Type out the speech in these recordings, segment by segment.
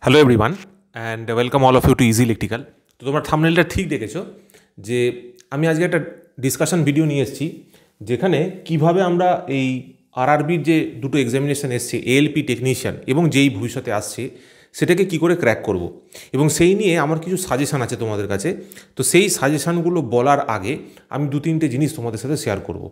Hello everyone and welcome all of you to easy electrical. তো তোমরা থাম্বনেলটা ঠিক দেখেছো যে আমি আজকে একটা ডিসকাশন ভিডিও নিয়ে এসেছি যেখানে কিভাবে আমরা এই আরআরবির যে দুটো এক্সামিনেশন এসছে এএলপি টেকনিশিয়ান এবং যেই ভবিষ্যতে আসছে সেটাকে কি করে ক্র্যাক করব এবং সেই নিয়ে আমার কিছু সাজেশান আছে তোমাদের কাছে। তো সেই সাজেশানগুলো বলার আগে আমি দু তিনটে জিনিস তোমাদের সাথে শেয়ার করব।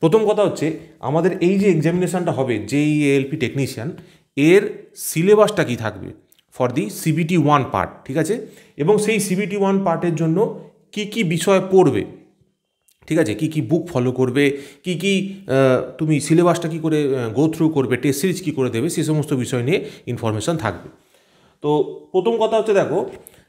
প্রথম কথা হচ্ছে আমাদের এই যে এক্সামিনেশানটা হবে যেই এএলপি টেকনিশিয়ান এর সিলেবাসটা কী থাকবে for the CBT one part, ঠিক আছে, এবং সেই সিবিটি ওয়ান পার্টের জন্য কি কি বিষয় পড়বে, ঠিক আছে, কি কি বুক ফলো করবে, কি কি তুমি সিলেবাসটা কী করে গো থ্রু করবে, টেস্ট সিরিজ কী করে দেবে, সেই সমস্ত বিষয় নিয়ে ইনফরমেশান থাকবে। তো প্রথম কথা হচ্ছে দেখো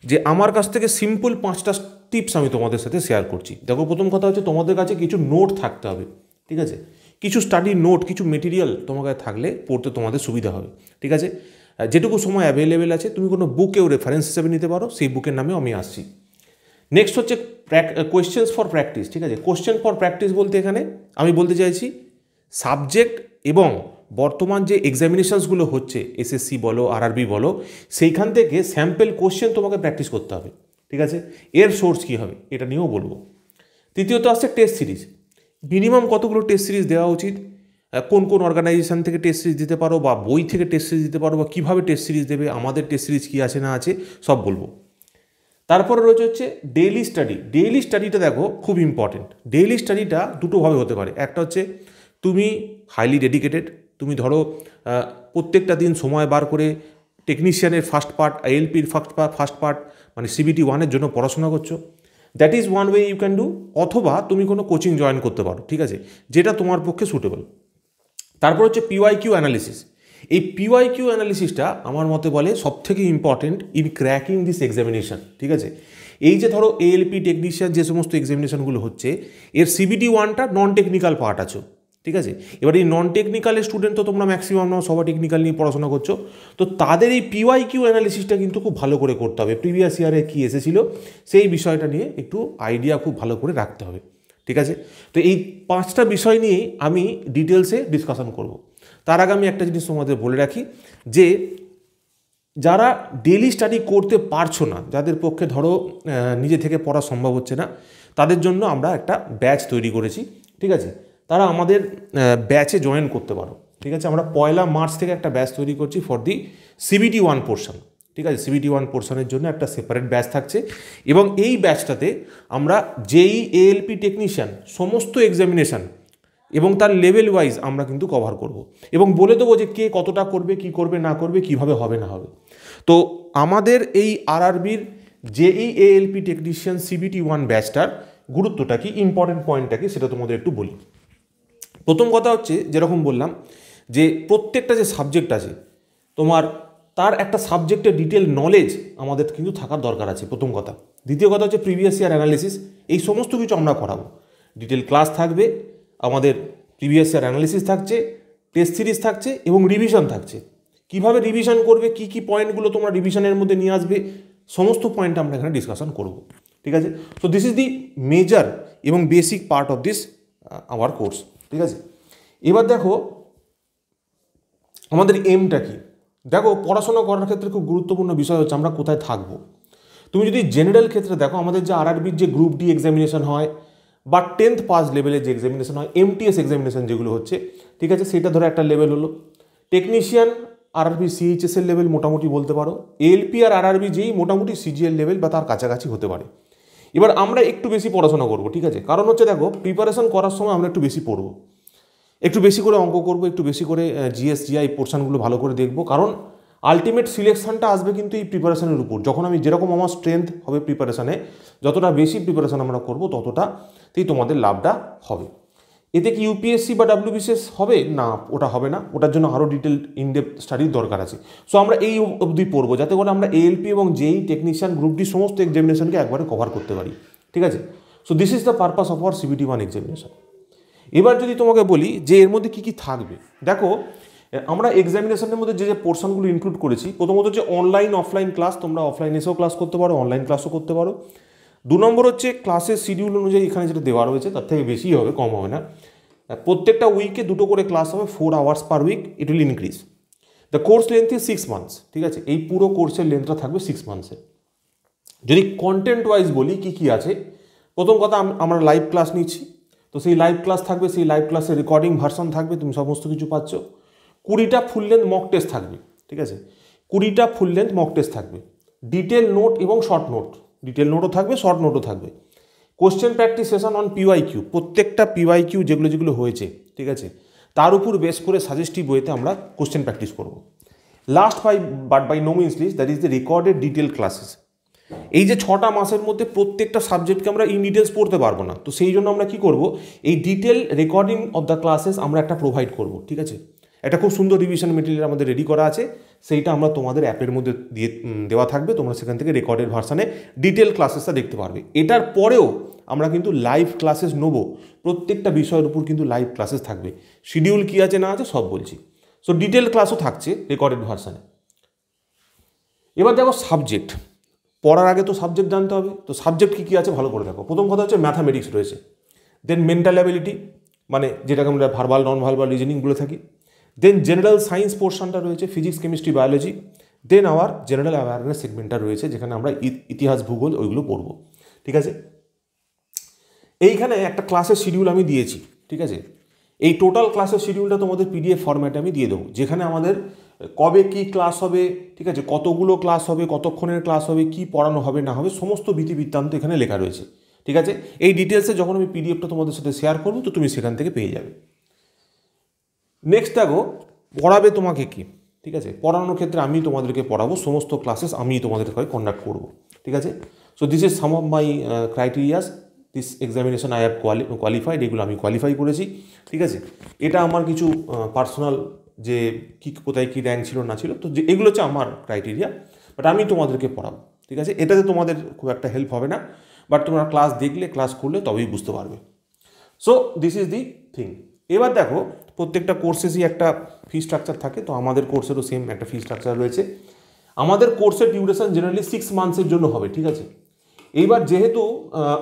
যে আমার কাছ থেকে সিম্পল 5টা টিপস আমি তোমাদের সাথে শেয়ার করছি। দেখো প্রথম কথা হচ্ছে তোমাদের কাছে কিছু নোট থাকতে হবে, ঠিক আছে, কিছু স্টাডি নোট, কিছু মেটেরিয়াল তোমার কাছে থাকলে পড়তে তোমাদের সুবিধা হবে, ঠিক আছে। যেটুকু সময় অ্যাভেলেবেল আছে তুমি কোনো বুকেও রেফারেন্স হিসেবে নিতে পারো, সেই বুকের নামেও আমি আসছি। নেক্সট হচ্ছে কোয়েশ্চেন্স ফর প্র্যাকটিস, ঠিক আছে। কোয়েশ্চেন ফর প্র্যাকটিস বলতে এখানে আমি বলতে চাইছি সাবজেক্ট এবং বর্তমান যে এক্সামিনেশানসগুলো হচ্ছে এসএসসি বলো আরআরবি বলো সেইখান থেকে স্যাম্পল কোয়েশ্চেন তোমাকে প্র্যাকটিস করতে হবে, ঠিক আছে। এর সোর্স কী হবে এটা নিয়েও বলবো। তৃতীয়ত আসছে টেস্ট সিরিজ, মিনিমাম কতগুলো টেস্ট সিরিজ দেওয়া উচিত, কোন কোন অর্গানাইজেশান থেকে টেস্ট সিরিজ দিতে পারো বা বই থেকে টেস্ট সিরিজ দিতে পারো বা কীভাবে টেস্ট সিরিজ দেবে, আমাদের টেস্ট সিরিজ কী আছে না আছে সব বলবো। তারপরে রয়েছে হচ্ছে ডেইলি স্টাডি। ডেইলি স্টাডিটা দেখো খুব ইম্পর্টেন্ট। ডেইলি স্টাডিটা দুটোভাবে হতে পারে। একটা হচ্ছে তুমি হাইলি ডেডিকেটেড, তুমি ধরো প্রত্যেকটা দিন সময় বার করে টেকনিশিয়ানের ফার্স্ট পার্ট, এএলপির ফার্স্ট পার্ট মানে সিবিটি ওয়ানের জন্য পড়াশোনা করছো, that is one way you can do. অথবা তুমি কোনো কোচিং জয়েন করতে পারো, ঠিক আছে, যেটা তোমার পক্ষে সুটেবল। তারপর হচ্ছে পিওয়াইকিউ অ্যানালিসিস। এই পিওয়াইকিউ অ্যানালিসিসটা আমার মতে বলে সবথেকে important in cracking this examination, ঠিক আছে। এই যে ধরো এএলপি টেকনিশিয়ান যে সমস্ত এক্সামিনেশানগুলো হচ্ছে এর সিবিটি ওয়ানটা নন টেকনিক্যাল পার্ট আছে, ঠিক আছে। এবার এই নন টেকনিক্যালের স্টুডেন্ট তো তোমরা ম্যাক্সিমাম নাও সবাই টেকনিক্যাল নিয়ে পড়াশোনা করছো, তো তাদের এই পিওয়াইকিউ অ্যানালিসিসটা কিন্তু খুব ভালো করে করতে হবে। প্রিভিয়াস ইয়ারে কী এসেছিলো সেই বিষয়টা নিয়ে একটু আইডিয়া খুব ভালো করে রাখতে হবে, ঠিক আছে। তো এই 5টা বিষয় নিয়েই আমি ডিটেলসে ডিসকাশন করব। তার আগে আমি একটা জিনিস তোমাদের বলে রাখি যে যারা ডেলি স্টাডি করতে পারছো না, যাদের পক্ষে ধরো নিজে থেকে পড়া সম্ভব হচ্ছে না, তাদের জন্য আমরা একটা ব্যাচ তৈরি করেছি, ঠিক আছে। তারা আমাদের ব্যাচে জয়েন করতে পারো, ঠিক আছে। আমরা 1 মার্চ থেকে একটা ব্যাচ তৈরি করছি for the CBT one portion, ঠিক আছে। সিবিটি ওয়ান পোর্শনের জন্য একটা সেপারেট ব্যাচ থাকছে এবং এই ব্যাচটাতে আমরা যেই এএলপি টেকনিশিয়ান সমস্ত এক্সামিনেশান এবং তার লেভেল ওয়াইজ আমরা কিন্তু কভার করব এবং বলে দেবো যে কে কতটা করবে, কি করবে না করবে, কিভাবে হবে না হবে। তো আমাদের এই আরআরবির যেই এএলপি টেকনিশিয়ান সিবিটি ওয়ান ব্যাচটার গুরুত্বটা কি, ইম্পর্টেন্ট পয়েন্টটা কি সেটা তোমাদের একটু বলি। প্রথম কথা হচ্ছে যেরকম বললাম যে প্রত্যেকটা যে সাবজেক্ট আছে তোমার তার একটা সাবজেক্টের ডিটেল নলেজ আমাদের কিন্তু থাকার দরকার আছে, প্রথম কথা। দ্বিতীয় কথা হচ্ছে প্রিভিয়াস ইয়ার অ্যানালিসিস, এই সমস্ত কিছু আমরা করাবো। ডিটেল ক্লাস থাকবে, আমাদের প্রিভিয়াস ইয়ার অ্যানালিসিস থাকছে, টেস্ট সিরিজ থাকছে এবং রিভিশন থাকছে। কিভাবে রিভিশন করবে, কি কি পয়েন্টগুলো তোমরা রিভিশনের মধ্যে নিয়ে আসবে, সমস্ত পয়েন্ট আমরা এখানে ডিসকাশন করব, ঠিক আছে। So this is the major এবং basic part of this our course, ঠিক আছে। এবার দেখো আমাদের এমটা কি। দেখো পড়াশোনা করার ক্ষেত্রে খুব গুরুত্বপূর্ণ বিষয় হচ্ছে আমরা কোথায় থাকবো। তুমি যদি জেনারেল ক্ষেত্রে দেখো আমাদের যে আরআরবির যে গ্রুপ ডি এক্সামিনেশন হয় বা 10th পাস লেভেলের যে এক্সামিনেশন হয়, এমটিএস এক্সামিনেশন যেগুলো হচ্ছে, ঠিক আছে, সেটা ধরো একটা লেভেল হলো। টেকনিশিয়ান আরআরবি সিএইচএসের লেভেল মোটামুটি বলতে পারো, এএলপি আর আরআরবি যেই মোটামুটি সিজিএল লেভেল বা তার কাছাকাছি হতে পারে। এবার আমরা একটু বেশি পড়াশোনা করবো, ঠিক আছে, কারণ হচ্ছে দেখো প্রিপারেশন করার সময় আমরা একটু বেশি পড়বো, একটু বেশি করে অঙ্ক করবো, একটু বেশি করে জিএস জিআই পোর্শনগুলো ভালো করে দেখবো, কারণ আলটিমেট সিলেকশনটা আসবে কিন্তু এই প্রিপারেশনের উপর। যখন আমি যেরকম আমার স্ট্রেংথ হবে প্রিপারেশানে, যতটা বেশি প্রিপারেশান আমরা করবো ততটাতেই তোমাদের লাভটা হবে। এতে কি ইউপিএসসি বা ডাব্লিউবিসিএস হবে না, ওটা হবে না, ওটার জন্য আরও ডিটেল ইনডেপথ স্টাডির দরকার আছে। সো আমরা এই অবধি পড়বো যাতে করে আমরা এএলপি এবং যেই টেকনিশিয়ান গ্রুপ ডি সমস্ত এক্সামিনেশনকে একবারে কভার করতে পারি, ঠিক আছে। So this is the purpose of our CBT one examination. এবার যদি তোমাকে বলি যে এর মধ্যে কী কী থাকবে, দেখো আমরা এক্সামিনেশনের মধ্যে যে যে পোর্শনগুলো ইনক্লুড করেছি, প্রথমত হচ্ছে অনলাইন অফলাইন ক্লাস, তোমরা অফলাইন এসেও ক্লাস করতে পারো, অনলাইন ক্লাসও করতে পারো। 2 নম্বর হচ্ছে ক্লাসের শিডিউল অনুযায়ী এখানে যেটা দেওয়া রয়েছে তার থেকে বেশি হবে, কম হবে না। প্রত্যেকটা উইকে 2টো করে ক্লাস হবে, 4 hours per week, it will increase. The course length is 6 months, ঠিক আছে, এই পুরো কোর্সের লেন্থটা থাকবে 6 মান্থসের। যদি কন্টেন্ট ওয়াইজ বলি কী কী আছে, প্রথম কথা আমরা লাইভ ক্লাস নিচ্ছি, তো সেই লাইভ ক্লাস থাকবে, সেই লাইভ ক্লাসের রেকর্ডিং ভার্সন থাকবে, তুমি সমস্ত কিছু পাচ্ছ। 20টা ফুল লেন্থ মক টেস্ট থাকবে, ঠিক আছে, 20টা ফুল লেন্থ মক টেস্ট থাকবে, ডিটেল নোট এবং শর্ট নোট, ডিটেল নোটও থাকবে, শর্ট নোটও থাকবে। Question practice session on PYQ, প্রত্যেকটা পিওয়াইকিউ যেগুলো হয়েছে, ঠিক আছে, তার উপর বেস করে সাজেস্টিভ ওয়েতে আমরা কোশ্চেন প্র্যাকটিস করব। Last by no means least, that is the recorded detail classes. এই যে 6টা মাসের মধ্যে প্রত্যেকটা সাবজেক্টকে আমরা ইন ডিটেলস পড়তে পারবো না, তো সেই জন্য আমরা কী করব, এই detail recording of the classes আমরা একটা প্রোভাইড করব, ঠিক আছে। একটা খুব সুন্দর রিভিশন মেটেরিয়াল আমাদের রেডি করা আছে, সেইটা আমরা তোমাদের অ্যাপের মধ্যে দেওয়া থাকবে, তোমরা সেখান থেকে রেকর্ডেড ভার্সানে ডিটেল ক্লাসেসটা দেখতে পারবে। এটার পরেও আমরা কিন্তু লাইভ ক্লাসেস নেবো, প্রত্যেকটা বিষয়ের উপর কিন্তু লাইভ ক্লাসেস থাকবে। শিডিউল কী আছে না আছে সব বলছি। সো ডিটেল ক্লাসও থাকছে রেকর্ডেড ভার্সানে। এবার দেখো সাবজেক্ট, পড়ার আগে তো সাবজেক্ট জানতে হবে, তো সাবজেক্ট কী কী আছে ভালো করে দেখো। প্রথম কথা হচ্ছে ম্যাথামেটিক্স রয়েছে, দেন মেন্টাল অ্যাবিলিটি মানে যেটাকে আমরা ভার্বাল নন ভার্বাল রিজনিং বলে থাকি, দেন জেনারেল সায়েন্স পোর্শনটা রয়েছে, ফিজিক্স কেমিস্ট্রি বায়োলজি, দেন আবার জেনারেল অ্যাওয়ারনেস সেগমেন্টটা রয়েছে, যেখানে আমরা ইতিহাস ভূগোল ওইগুলো পড়বো, ঠিক আছে। এইখানে একটা ক্লাসের শিডিউল আমি দিয়েছি, ঠিক আছে, এই টোটাল ক্লাসের শিডিউলটা তোমাদের পিডিএফ ফরম্যাটে আমি দিয়ে দেবো, যেখানে আমাদের কবে কি ক্লাস হবে, ঠিক আছে, কতগুলো ক্লাস হবে, কতক্ষণের ক্লাস হবে, কি পড়ানো হবে না হবে, সমস্ত বৃত্তান্ত এখানে লেখা রয়েছে, ঠিক আছে। এই ডিটেলসে যখন আমি পিডিএফটা তোমাদের সাথে শেয়ার করবো, তো তুমি সেখান থেকে পেয়ে যাবে। নেক্সট দেখো পড়াবে তোমাকে কি, ঠিক আছে, পড়ানোর ক্ষেত্রে আমি তোমাদেরকে পড়াবো, সমস্ত ক্লাসেস আমি তোমাদের কন্ডাক্ট করবো, ঠিক আছে। So this is some of my criterias, this examination I have qualified, এগুলো আমি কোয়ালিফাই করেছি, ঠিক আছে। এটা আমার কিছু পার্সোনাল যে কী কোথায় কী র্যাঙ্ক ছিল না ছিল, তো যে এগুলো হচ্ছে আমার ক্রাইটেরিয়া, বাট আমি তোমাদেরকে পড়াবো, ঠিক আছে। এটাতে তোমাদের খুব একটা হেল্প হবে না, বাট তোমরা ক্লাস দেখলে ক্লাস করলে তবেই বুঝতে পারবে। So this is the thing. এবার দেখো প্রত্যেকটা কোর্সেসই একটা ফি স্ট্রাকচার থাকে, তো আমাদের কোর্সেরও সেম একটা ফি স্ট্রাকচার রয়েছে। আমাদের কোর্সের ডিউরেশন জেনারেলি 6 মান্থসের জন্য হবে, ঠিক আছে। এইবার যেহেতু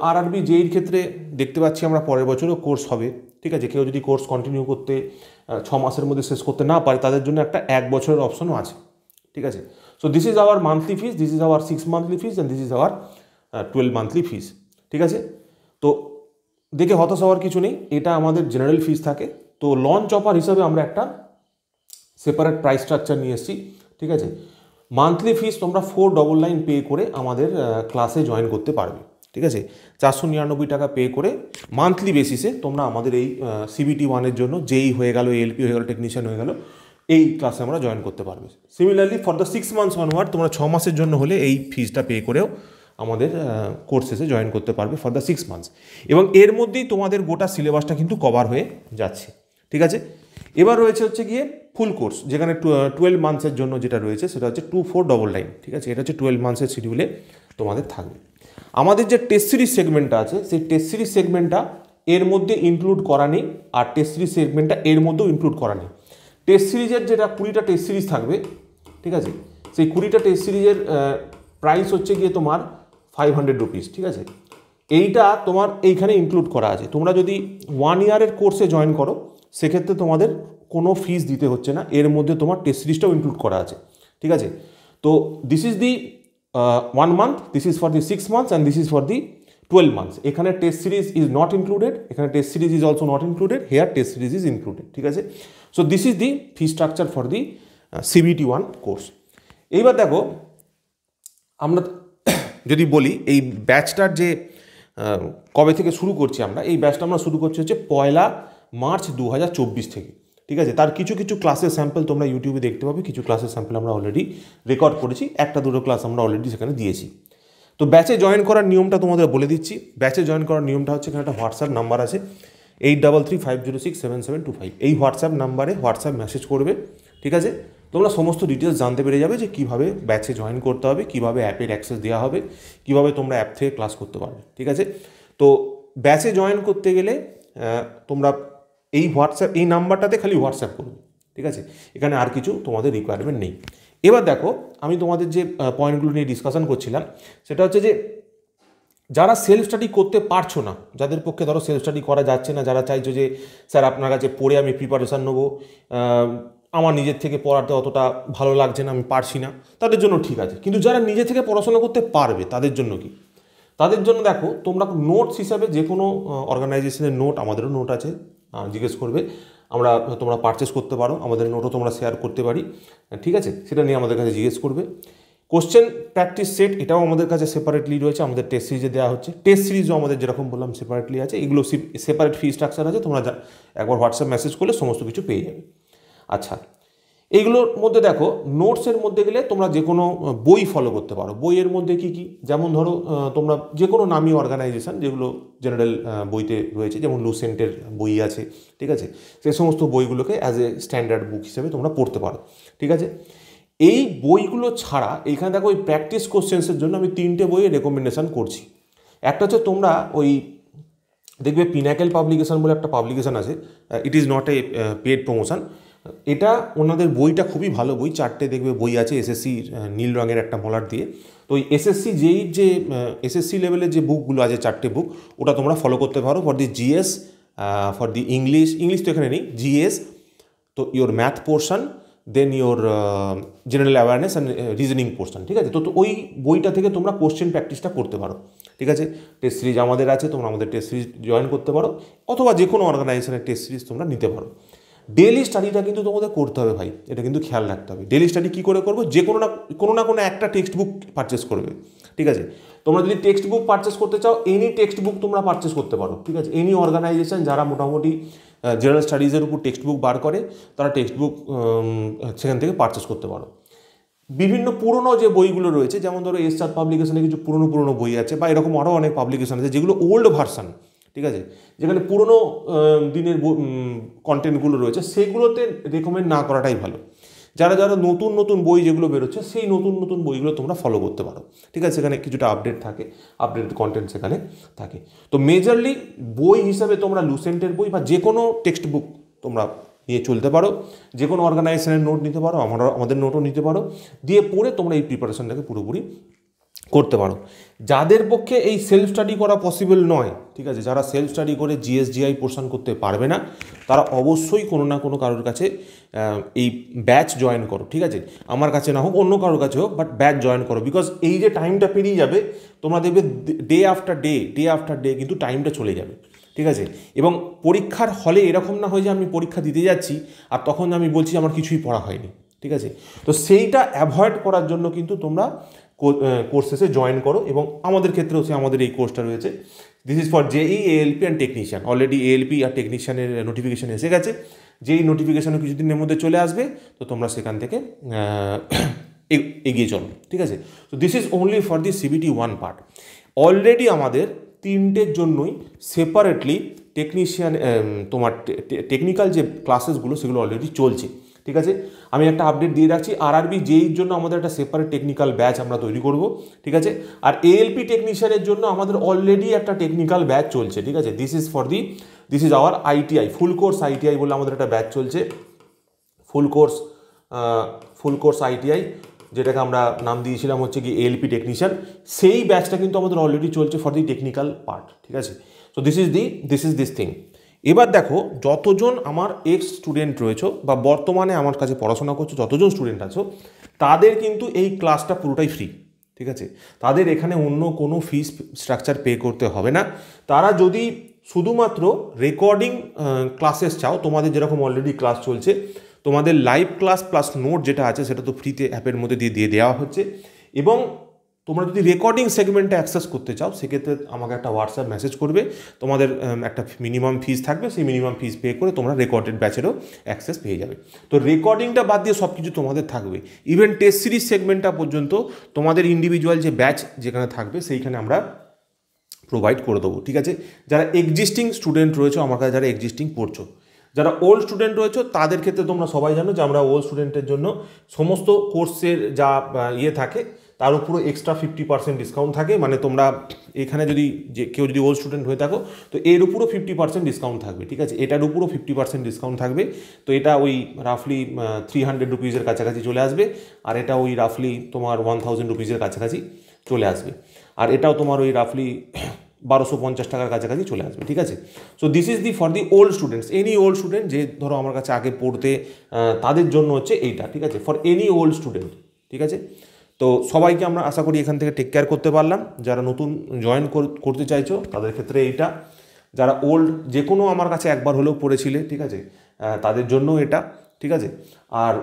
আরআরবি জেইর ক্ষেত্রে দেখতে পাচ্ছি আমরা পরের বছরও কোর্স হবে, ঠিক আছে, কেউ যদি কোর্স কন্টিনিউ করতে 6 মাসের মধ্যে শেষ করতে না পারে, তাদের জন্য একটা 1 বছরের অপশনও আছে, ঠিক আছে। So this is our monthly fees, this is our 6 monthly fees and this is our 12 monthly fees, ঠিক আছে। তো দেখে হতাশ হওয়ার কিছু নেই, এটা আমাদের জেনারেল ফিস থাকে। তো লঞ্চ অফার হিসাবে আমরা একটা সেপারেট প্রাইস স্ট্রাকচার নিয়ে এসেছি, ঠিক আছে। মান্থলি ফিস তোমরা 499 পে করে আমাদের ক্লাসে জয়েন করতে পারবে, ঠিক আছে। 499 টাকা পে করে মান্থলি বেসিসে তোমরা আমাদের এই সিবিটি 1-এর জন্য যেই হয়ে গেল, এলপি হয়ে গেল, টেকনিশিয়ান হয়ে গেল, এই ক্লাসে আমরা জয়েন করতে পারবে। Similarly for the 6 months onward তোমরা 6 মাসের জন্য হলে এই ফিসটা পে করেও আমাদের কোর্সেসে জয়েন করতে পারবে ফর দ্য 6 মান্থস, এবং এর মধ্যেই তোমাদের গোটা সিলেবাসটা কিন্তু কভার হয়ে যাচ্ছে, ঠিক আছে। এবার রয়েছে হচ্ছে গিয়ে ফুল কোর্স, যেখানে 12 মান্থসের জন্য যেটা রয়েছে সেটা হচ্ছে 2499, ঠিক আছে। এটা হচ্ছে 12 মান্থসের শিডিউলে তোমাদের থাকবে। আমাদের যে টেস্ট সিরিজ সেগমেন্টটা আছে, সেই টেস্ট সিরিজ সেগমেন্টটা এর মধ্যে ইনক্লুড করা নেই, আর টেস্ট সিরিজ সেগমেন্টটা এর মধ্যেও ইনক্লুড করা নেই। টেস্ট সিরিজের যেটা 20টা টেস্ট সিরিজ থাকবে, ঠিক আছে, সেই 20টা টেস্ট সিরিজের প্রাইস হচ্ছে গিয়ে তোমার 500 রুপিস, ঠিক আছে। এইটা তোমার এইখানে ইনক্লুড করা আছে। তোমরা যদি 1 ইয়ারের কোর্সে জয়েন করো, সেক্ষেত্রে তোমাদের কোনো ফিস দিতে হচ্ছে না, এর মধ্যে তোমার টেস্ট সিরিজটাও ইনক্লুড করা আছে, ঠিক আছে। তো this is the 1 month, this is for the 6 months and this is for the 12 months. এখানে test series is not included, এখানে test series is also not included, here test series is included, ঠিক আছে। So this is the fee structure for the CBT 1 course. এইবার দেখো আমরা যদি বলি এই ব্যাচটার যে কবে থেকে শুরু করছি আমরা, এই ব্যাচটা আমরা শুরু করছি হচ্ছে 1 মার্চ 2024 থেকে, ঠিক আছে। তার কিছু কিছু ক্লাসের স্যাম্পল তোমরা ইউটিউবে দেখতে পাবে, কিছু ক্লাসের স্যাম্পল আমরা অলরেডি রেকর্ড করেছি, 1-2 ক্লাস আমরা অলরেডি সেখানে দিয়েছি। তো ব্যাচে জয়েন করার নিয়মটা তোমাদের বলে দিচ্ছি। ব্যাচে জয়েন করার নিয়মটা হচ্ছে, এখানে একটা হোয়াটসঅ্যাপ নাম্বার আছে 8335067725, এই হোয়াটসঅ্যাপ নাম্বারে হোয়াটসঅ্যাপ মেসেজ করবে, ঠিক আছে। তোমরা সমস্ত ডিটেলস জানতে পেরে যাবে যে কীভাবে ব্যাচে জয়েন করতে হবে, কীভাবে অ্যাপের অ্যাক্সেস দেওয়া হবে, কীভাবে তোমরা অ্যাপ থেকে ক্লাস করতে পারবে, ঠিক আছে। তো ব্যাচে জয়েন করতে গেলে তোমরা এই এই নাম্বারটাতে খালি হোয়াটসঅ্যাপ করবে, ঠিক আছে। এখানে আর কিছু তোমাদের রিকোয়ারমেন্ট নেই। এবার দেখো আমি তোমাদের যে পয়েন্টগুলো নিয়ে ডিসকাশন করছিলাম, সেটা হচ্ছে যে যারা সেলফ স্টাডি করতে পারছো না, যাদের পক্ষে ধরো সেলফ স্টাডি করা যাচ্ছে না, যারা চাইছো যে স্যার আপনার কাছে পড়ে আমি প্রিপারেশান নেবো, আমার নিজের থেকে পড়াতে অতটা ভালো লাগছে না, আমি পারছি না, তাদের জন্য ঠিক আছে। কিন্তু যারা নিজে থেকে পড়াশোনা করতে পারবে তাদের জন্য কি? তাদের জন্য দেখো, তোমরা নোটস হিসাবে যে কোনো অর্গানাইজেশনের নোট, আমাদেরও নোট আছে, জিজ্ঞেস করবে, তোমরা পারচেস করতে পারো, আমাদের নোটও তোমরা শেয়ার করতে পারি, ঠিক আছে? সেটা নিয়ে আমাদের কাছে জিজ্ঞেস করবে। কোশ্চেন প্র্যাকটিস সেট, এটাও আমাদের কাছে সেপারেটলি রয়েছে, আমাদের টেস্ট সিরিজে দেওয়া হচ্ছে। টেস্ট সিরিজও আমাদের যেরকম বললাম সেপারেটলি আছে, এগুলো সেপারেট ফি স্ট্রাকচার আছে, তোমরা একবার হোয়াটসঅ্যাপ মেসেজ করলে সমস্ত কিছু পেয়ে যাবে। আচ্ছা, এইগুলোর মধ্যে দেখো, নোটসের মধ্যে গেলে তোমরা যে কোনো বই ফলো করতে পারো। বইয়ের মধ্যে কি কি, যেমন ধরো তোমরা যে কোনো নামী অর্গানাইজেশন যেগুলো জেনারেল বইতে রয়েছে, যেমন লুসেন্টের বই আছে, ঠিক আছে? সেই সমস্ত বইগুলোকে অ্যাজ এ স্ট্যান্ডার্ড বুক হিসেবে তোমরা পড়তে পারো, ঠিক আছে? এই বইগুলো ছাড়া এইখানে দেখো, ওই প্র্যাকটিস কোশ্চেন্সের জন্য আমি 3টে বইয়ের রেকমেন্ডেশন করছি। একটা হচ্ছে, তোমরা ওই দেখবে পিনাকেল পাবলিকেশন বলে একটা পাবলিকেশন আছে, it is not a paid promotion. এটা ওনাদের বইটা খুবই ভালো বই, 4টে দেখবে বই আছে এসএসসি নীল রঙের একটা মলার দিয়ে। তো ওই এসএসসি যে এসএসসি লেভেলের যে বুকগুলো আছে, 4টে বুক, ওটা তোমরা ফলো করতে পারো। For the GS, for the English তো এখানে নেই, জিএস, তো your math portion, then your general awareness and reasoning portion, ঠিক আছে? তো ওই বইটা থেকে তোমরা কোশ্চেন প্র্যাকটিসটা করতে পারো, ঠিক আছে? টেস্ট সিরিজ আমাদের আছে, তোমরা আমাদের টেস্ট সিরিজ জয়েন করতে পারো, অথবা যে কোনো অর্গানাইজেশনের টেস্ট সিরিজ তোমরা নিতে পারো। ডেলি স্টাডিটা কিন্তু তোমাদের করতে হবে ভাই, এটা কিন্তু খেয়াল রাখতে হবে। ডেলি স্টাডি কী করে করবো? যে কোনো না কোনো একটা টেক্সট বুক পারচেস করবে, ঠিক আছে? তোমরা যদি টেক্সট বুক পারচেস করতে চাও, এনি টেক্সট বুক তোমরা পারচেস করতে পারো, ঠিক আছে? এনি অর্গানাইজেশন যারা মোটামুটি জেনারেল স্টাডিজের উপর টেক্সট বুক বার করে, তারা টেক্সট বুক সেখান থেকে পারচেস করতে পারো। বিভিন্ন পুরনো যে বইগুলো রয়েছে, যেমন ধরো এসআর পাবলিকেশনে কিছু পুরনো বই আছে, বা এরকম আরও অনেক পাবলিকেশন আছে যেগুলো ওল্ড ভার্সান, ঠিক আছে? যেখানে পুরনো দিনের কন্টেন্টগুলো রয়েছে, সেগুলোতে রেকমেন্ড না করাটাই ভালো। যারা নতুন বই যেগুলো বেরোচ্ছে, সেই নতুন বইগুলো তোমরা ফলো করতে পারো, ঠিক আছে? সেখানে কিছুটা আপডেট থাকে, আপডেট কন্টেন্ট সেখানে থাকে। তো মেজরলি বই হিসাবে তোমরা লুসেন্টের বই বা যে কোনো টেক্সট বুক তোমরা নিয়ে চলতে পারো, যে কোনো অর্গানাইজেশনের নোট নিতে পারো, আমাদের নোটও নিতে পারো, দিয়ে পড়ে তোমরা এই প্রিপারেশনটাকে পুরোপুরি করতে পারো। যাদের পক্ষে এই সেলফ স্টাডি করা পসিবল নয়, ঠিক আছে, যারা সেলফ স্টাডি করে জিএসজিআই পোর্শন করতে পারবে না, তারা অবশ্যই কোনো না কোনো কারোর কাছে এই ব্যাচ জয়েন করো, ঠিক আছে? আমার কাছে না হোক, অন্য কারোর কাছে হোক, বাট ব্যাচ জয়েন করো। বিকজ এই যে টাইমটা পেরিয়ে যাবে, তোমরা দেখবে ডে আফটার ডে কিন্তু টাইমটা চলে যাবে, ঠিক আছে? এবং পরীক্ষার হলে এরকম না হয় যে আমি পরীক্ষা দিতে যাচ্ছি আর তখন আমি বলছি আমার কিছুই পড়া হয়নি, ঠিক আছে? তো সেইটা অ্যাভয়েড করার জন্য কিন্তু তোমরা কোর্সেসে জয়েন করো। এবং আমাদের ক্ষেত্রেও আমাদের এই কোর্সটা রয়েছে, this is for JE, ALP and technician. Already ALP আর টেকনিশিয়ানের নোটিফিকেশান এসে গেছে, যেই নোটিফিকেশানও কিছুদিনের মধ্যে চলে আসবে, তো তোমরা সেখান থেকে এগিয়ে চলো, ঠিক আছে? তো this is only for the CBT 1 part. Already আমাদের 3টের জন্যই সেপারেটলি টেকনিশিয়ান, তোমার টেকনিক্যাল যে ক্লাসেসগুলো, সেগুলো অলরেডি চলছে, ঠিক আছে? আমি একটা আপডেট দিয়ে রাখছি, আরআরবি জেইর জন্য আমাদের একটা সেপারেট টেকনিক্যাল ব্যাচ আমরা তৈরি করব, ঠিক আছে? আর এএলপি টেকনিশিয়ানের জন্য আমাদের অলরেডি একটা টেকনিক্যাল ব্যাচ চলছে, ঠিক আছে? This is hour ITI, full course ITI বলে আমাদের একটা ব্যাচ চলছে, ফুল কোর্স আইটিআই, যেটাকে আমরা নাম দিয়েছিলাম হচ্ছে কি এএলপি টেকনিশিয়ান। সেই ব্যাচটা কিন্তু আমাদের অলরেডি চলছে ফর দি টেকনিক্যাল পার্ট, ঠিক আছে? So this is this thing. এবার দেখো, যতজন আমার এক্স স্টুডেন্ট রয়েছে বা বর্তমানে আমার কাছে পড়াশোনা করছো, যতজন স্টুডেন্ট আছো, তাদের কিন্তু এই ক্লাসটা পুরোটাই ফ্রি, ঠিক আছে? তাদের এখানে অন্য কোনো ফিস স্ট্রাকচার পে করতে হবে না। তারা যদি শুধুমাত্র রেকর্ডিং ক্লাসেস চাও, তোমাদের যেরকম অলরেডি ক্লাস চলছে, তোমাদের লাইভ ক্লাস প্লাস নোট যেটা আছে সেটা তো ফ্রিতে অ্যাপের মধ্যে দিয়ে দেওয়া হচ্ছে। এবং তোমরা যদি রেকর্ডিং সেগমেন্টটা অ্যাক্সেস করতে চাও, সেক্ষেত্রে আমাকে একটা হোয়াটসঅ্যাপ মেসেজ করবে, তোমাদের একটা মিনিমাম ফিস থাকবে, সেই মিনিমাম ফিস পে করে তোমরা রেকর্ডেড ব্যাচেরও অ্যাক্সেস পেয়ে যাবে। তো রেকর্ডিংটা বাদ দিয়ে সব কিছু তোমাদের থাকবে, ইভেন টেস্ট সিরিজ সেগমেন্টটা পর্যন্ত তোমাদের ইন্ডিভিজুয়াল যে ব্যাচ যেখানে থাকবে, সেইখানে আমরা প্রোভাইড করে দেবো, ঠিক আছে? যারা এক্সিস্টিং স্টুডেন্ট রয়েছে আমার কাছে, যারা এক্সিস্টিং পড়ছো, যারা ওল্ড স্টুডেন্ট রয়েছে, তাদের ক্ষেত্রে তোমরা সবাই জানো যে আমরা ওল্ড স্টুডেন্টের জন্য সমস্ত কোর্সের যা থাকে তার উপরও এক্সট্রা 50% ডিসকাউন্ট থাকে। মানে তোমরা এখানে কেউ যদি ওল্ড স্টুডেন্ট হয়ে থাকো, তো এর উপরও 50% ডিসকাউন্ট থাকবে, ঠিক আছে? এটার উপরও 50% ডিসকাউন্ট থাকবে। তো এটা ওই রাফলি 300 রুপিজের কাছাকাছি চলে আসবে, আর এটা ওই রাফলি তোমার 1000 রুপিজের কাছাকাছি চলে আসবে। আর এটাও তোমার ওই রাফলি 1250 টাকার কাছাকাছি চলে আসবে, ঠিক আছে। So this is the for the old students, any old student যে ধরো আমার কাছে আগে পড়তে, তাদের জন্য হচ্ছে এইটা, ঠিক আছে, ফর এনি ওল্ড স্টুডেন্ট, ঠিক আছে। তো সবাইকে আমরা আশা করি এখান থেকে টেক কেয়ার করতে পারলাম। যারা নতুন জয়েন করতে চাইছো তাদের ক্ষেত্রে এইটা, যারা ওল্ড যে কোনো আমার কাছে একবার হলেও পড়েছিলে, ঠিক আছে, তাদের জন্য এটা, ঠিক আছে। আর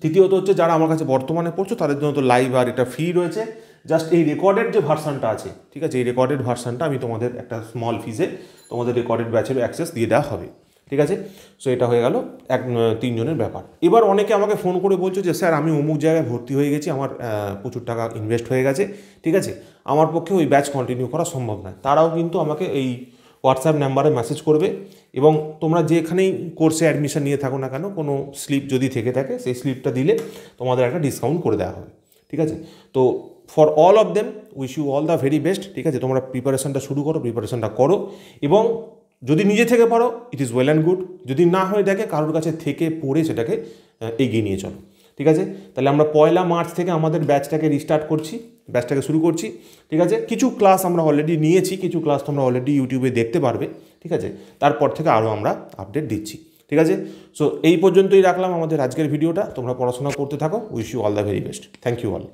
তৃতীয়ত হচ্ছে যারা আমার কাছে বর্তমানে পড়ছো তাদের জন্য তো লাইভ আর এটা ফ্রি রয়েছে। জাস্ট এই রেকর্ডেড যে ভার্সানটা আছে, ঠিক আছে, এই রেকর্ডেড ভার্সানটা আমি তোমাদের একটা স্মল ফিজে তোমাদের রেকর্ডেড ব্যাচের অ্যাক্সেস দিয়ে দেওয়া হবে, ঠিক আছে। সো এটা হয়ে গেল 3 জনের ব্যাপার। এবার অনেকে আমাকে ফোন করে বলছো যে স্যার আমি অমুক জায়গায় ভর্তি হয়ে গেছি, আমার প্রচুর টাকা ইনভেস্ট হয়ে গেছে, ঠিক আছে, আমার পক্ষে ওই ব্যাচ কন্টিনিউ করা সম্ভব নয়। তারাও কিন্তু আমাকে এই হোয়াটসঅ্যাপ নাম্বারে মেসেজ করবে, এবং তোমরা যেখানেই কোর্সে অ্যাডমিশন নিয়ে থাকো না কেন, কোনো স্লিপ যদি থেকে থাকে সেই স্লিপটা দিলে তোমাদের একটা ডিসকাউন্ট করে দেওয়া হবে, ঠিক আছে। তো for all of them wish you all the very best, ঠিক আছে। তোমরা প্রিপারেশনটা শুরু করো, প্রিপারেশনটা করো, এবং যদি নিজে থেকে পারো it is well and good, যদি না হয়ে থাকে কারোর কাছে থেকে পড়ে সেটাকে এগিয়ে নিয়ে চলো, ঠিক আছে। তাহলে আমরা 1 মার্চ থেকে আমাদের ব্যাচটাকে রিস্টার্ট করছি, ব্যাচটাকে শুরু করছি, ঠিক আছে। কিছু ক্লাস আমরা অলরেডি নিয়েছি, কিছু ক্লাস তোমরা অলরেডি ইউটিউবে দেখতে পারবে, ঠিক আছে। তারপর থেকে আরও আমরা আপডেট দিচ্ছি, ঠিক আছে। সো এই পর্যন্তই রাখলাম আমাদের আজকের ভিডিওটা। তোমরা পড়াশোনা করতে থাকো, wish you all the very best. Thank you all.